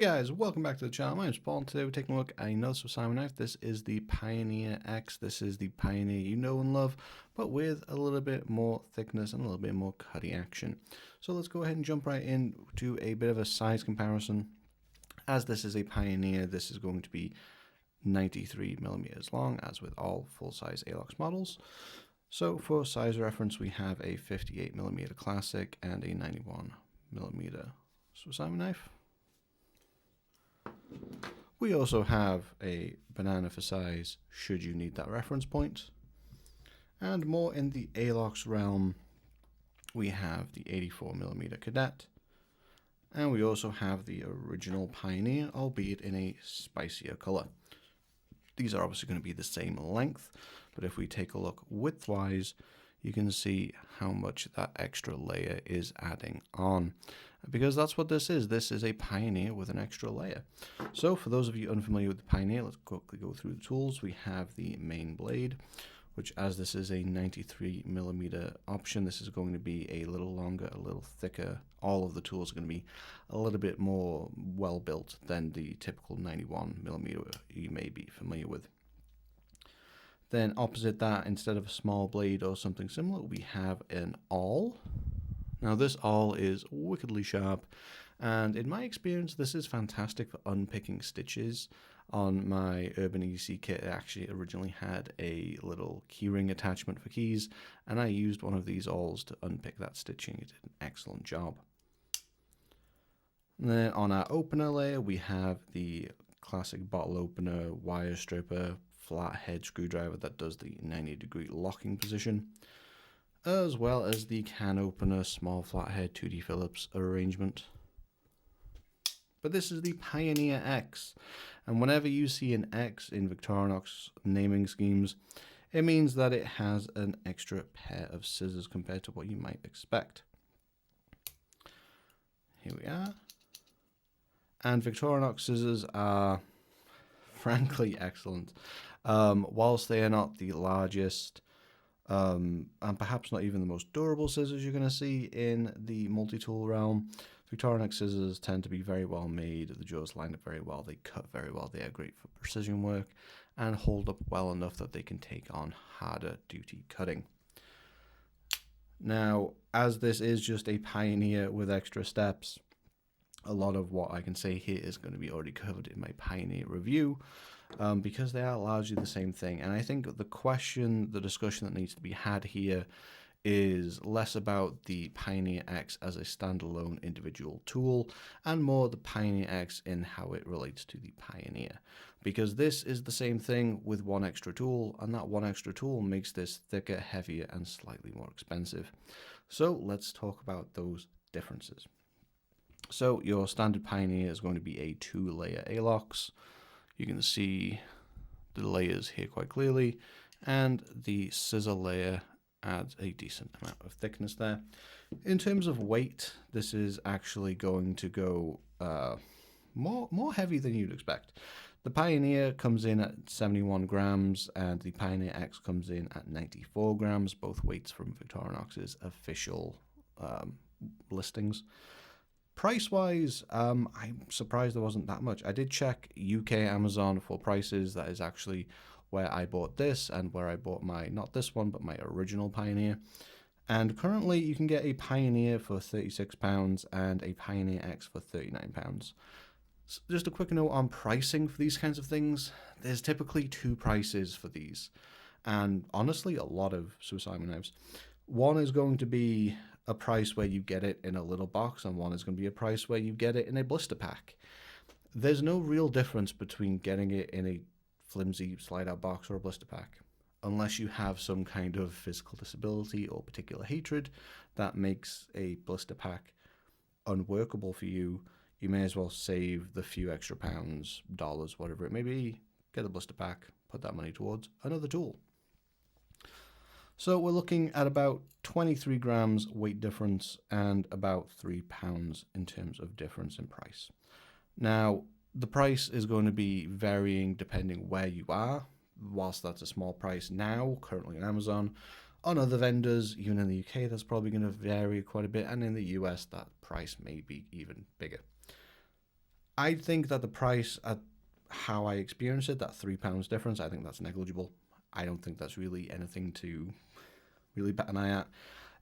Hey guys, welcome back to the channel. My name's Paul, and today we're taking a look at another Simon knife. This is the Pioneer X. This is the Pioneer you know and love, but with a little bit more thickness and a little bit more cutting action. So let's go ahead and jump right into a bit of a size comparison. As this is a Pioneer, this is going to be 93 millimeters long, as with all full-size ALOX models. So for size reference, we have a 58 millimeter classic and a 91 millimeter Swiss Army knife. We also have a banana for size, should you need that reference point. And more in the ALOX realm, we have the 84mm Cadet. And we also have the original Pioneer, albeit in a spicier color. These are obviously going to be the same length, but if we take a look widthwise, you can see how much that extra layer is adding on. Because that's what this is. This is a Pioneer with an extra layer. So for those of you unfamiliar with the Pioneer, let's quickly go through the tools. We have the main blade, which, as this is a 93mm option, this is going to be a little longer, a little thicker. All of the tools are going to be a little bit more well built than the typical 91mm you may be familiar with. Then opposite that, instead of a small blade or something similar, we have an awl. Now this awl is wickedly sharp, and in my experience this is fantastic for unpicking stitches. On my Urban EDC kit, it actually originally had a little keyring attachment for keys, and I used one of these awls to unpick that stitching. It did an excellent job. And then on our opener layer, we have the classic bottle opener, wire stripper, flathead screwdriver that does the 90-degree locking position, as well as the can opener, small flathead 2D Phillips arrangement. But this is the Pioneer X, and whenever you see an X in Victorinox naming schemes, it means that it has an extra pair of scissors compared to what you might expect. Here we are. And Victorinox scissors are frankly excellent. Whilst they are not the largest, and perhaps not even the most durable scissors you're going to see in the multi-tool realm, Victorinox scissors tend to be very well made. The jaws line up very well, they cut very well, they are great for precision work, and hold up well enough that they can take on harder duty cutting. Now, as this is just a Pioneer with extra steps, a lot of what I can say here is going to be already covered in my Pioneer review, because they are largely the same thing. And I think the discussion that needs to be had here is less about the Pioneer X as a standalone individual tool, and more the Pioneer X in how it relates to the Pioneer. Because this is the same thing with one extra tool, and that one extra tool makes this thicker, heavier, and slightly more expensive. So let's talk about those differences. So your standard Pioneer is going to be a 2-layer ALOX. You can see the layers here quite clearly, and the scissor layer adds a decent amount of thickness there. In terms of weight, this is actually going to go more heavy than you'd expect. The Pioneer comes in at 71 grams, and the Pioneer X comes in at 94 grams, both weights from Victorinox's official listings. Price-wise, I'm surprised there wasn't that much. I did check UK Amazon for prices. That is actually where I bought this and where I bought my, not this one, but my original Pioneer. And currently you can get a Pioneer for £36 and a Pioneer X for £39. So just a quick note on pricing for these kinds of things. There's typically two prices for these, and honestly a lot of Swiss Army knives. One is going to be a price where you get it in a little box, and one is going to be a price where you get it in a blister pack. There's no real difference between getting it in a flimsy slide-out box or a blister pack, unless you have some kind of physical disability or particular hatred that makes a blister pack unworkable for you. You may as well save the few extra pounds, dollars, whatever it may be, get a blister pack, put that money towards another tool. So we're looking at about 23 grams weight difference and about £3 in terms of difference in price. Now, the price is going to be varying depending where you are. Whilst that's a small price now, currently on Amazon, on other vendors, even in the UK, that's probably going to vary quite a bit, and in the US, that price may be even bigger. I think that the price at how I experience it, that £3 difference, I think that's negligible. I don't think that's really anything to really bat an eye at.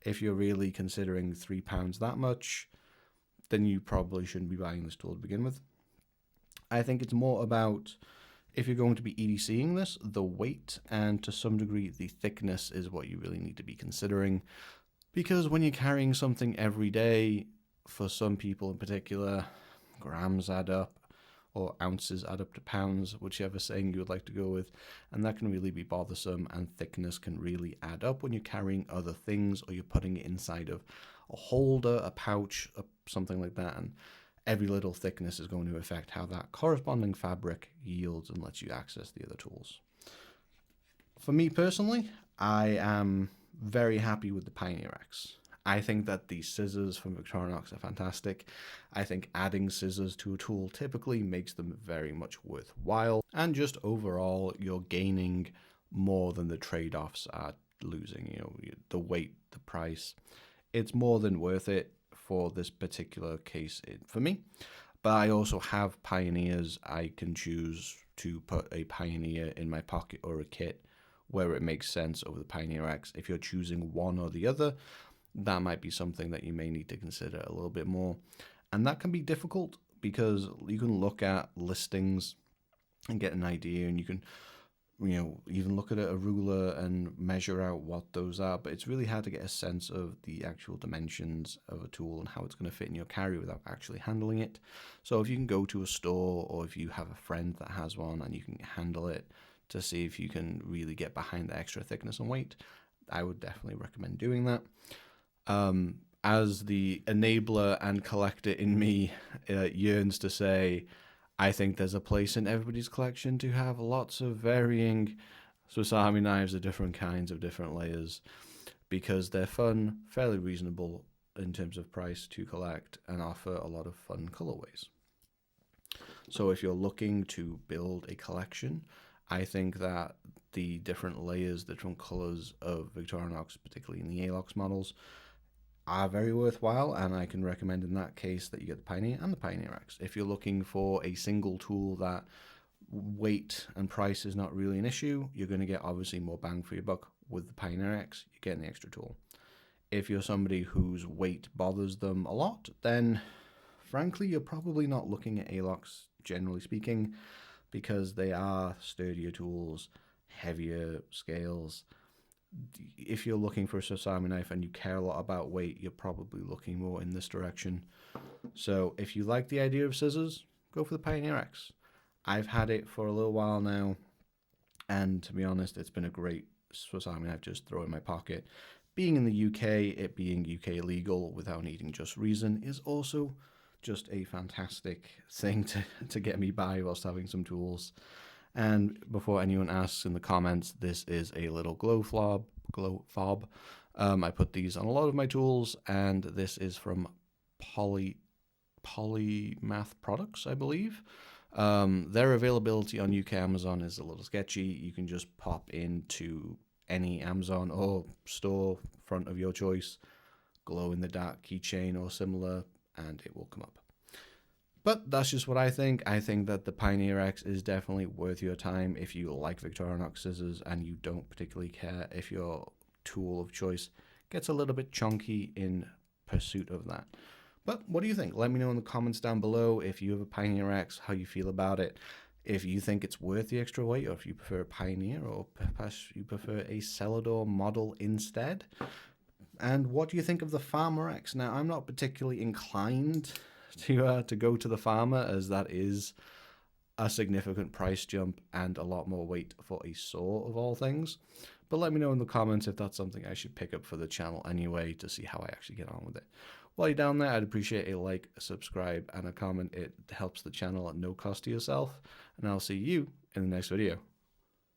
If you're really considering £3 that much, then you probably shouldn't be buying this tool to begin with. I think it's more about, if you're going to be EDCing this, the weight and to some degree the thickness is what you really need to be considering. Because when you're carrying something every day, for some people in particular, grams add up, or ounces add up to pounds, whichever saying you would like to go with, and that can really be bothersome, and thickness can really add up when you're carrying other things or you're putting it inside of a holder, a pouch, something like that, and every little thickness is going to affect how that corresponding fabric yields and lets you access the other tools. For me personally, I am very happy with the Pioneer X. I think that the scissors from Victorinox are fantastic. I think adding scissors to a tool typically makes them very much worthwhile, and just overall you're gaining more than the trade-offs are losing. You know, the weight, the price, it's more than worth it for this particular case for me. But I also have Pioneers. I can choose to put a Pioneer in my pocket or a kit where it makes sense over the Pioneer X. If you're choosing one or the other, that might be something that you may need to consider a little bit more. And that can be difficult because you can look at listings and get an idea, and you can, even look at a ruler and measure out what those are, but it's really hard to get a sense of the actual dimensions of a tool and how it's going to fit in your carry without actually handling it. So if you can go to a store, or if you have a friend that has one and you can handle it, to see if you can really get behind the extra thickness and weight, I would definitely recommend doing that. As the enabler and collector in me yearns to say, I think there's a place in everybody's collection to have lots of varying Swiss Army knives of different kinds, of different layers, because they're fun, fairly reasonable in terms of price to collect, and offer a lot of fun colorways. So if you're looking to build a collection, I think that the different layers, the different colors of Victorinox, particularly in the ALOX models, are very worthwhile, and I can recommend in that case that you get the Pioneer and the Pioneer X. If you're looking for a single tool that weight and price is not really an issue, you're going to get obviously more bang for your buck with the Pioneer X. You're getting the extra tool. If you're somebody whose weight bothers them a lot, then frankly you're probably not looking at ALOX, generally speaking, because they are sturdier tools, heavier scales. If you're looking for a Swiss Army knife and you care a lot about weight, you're probably looking more in this direction. So if you like the idea of scissors, go for the Pioneer X. I've had it for a little while now, and to be honest, it's been a great Swiss Army knife just throw in my pocket. Being in the UK, it being UK legal without needing just reason is also just a fantastic thing to get me by whilst having some tools. And before anyone asks in the comments, this is a little glow fob. I put these on a lot of my tools, and this is from Polymath Products, I believe. Their availability on UK Amazon is a little sketchy. You can just pop into any Amazon or store front of your choice, glow in the dark keychain or similar, and it will come up. But that's just what I think. I think that the Pioneer X is definitely worth your time if you like Victorinox scissors and you don't particularly care if your tool of choice gets a little bit chunky in pursuit of that. But what do you think? Let me know in the comments down below if you have a Pioneer X, how you feel about it. If you think it's worth the extra weight, or if you prefer a Pioneer, or perhaps you prefer a Celador model instead. And what do you think of the Farmer X? Now, I'm not particularly inclined to go to the Farmer, as that is a significant price jump and a lot more weight for a saw of all things. But let me know in the comments if that's something I should pick up for the channel anyway, to see how I actually get on with it. While you're down there, I'd appreciate a like, a subscribe, and a comment. It helps the channel at no cost to yourself. And I'll see you in the next video.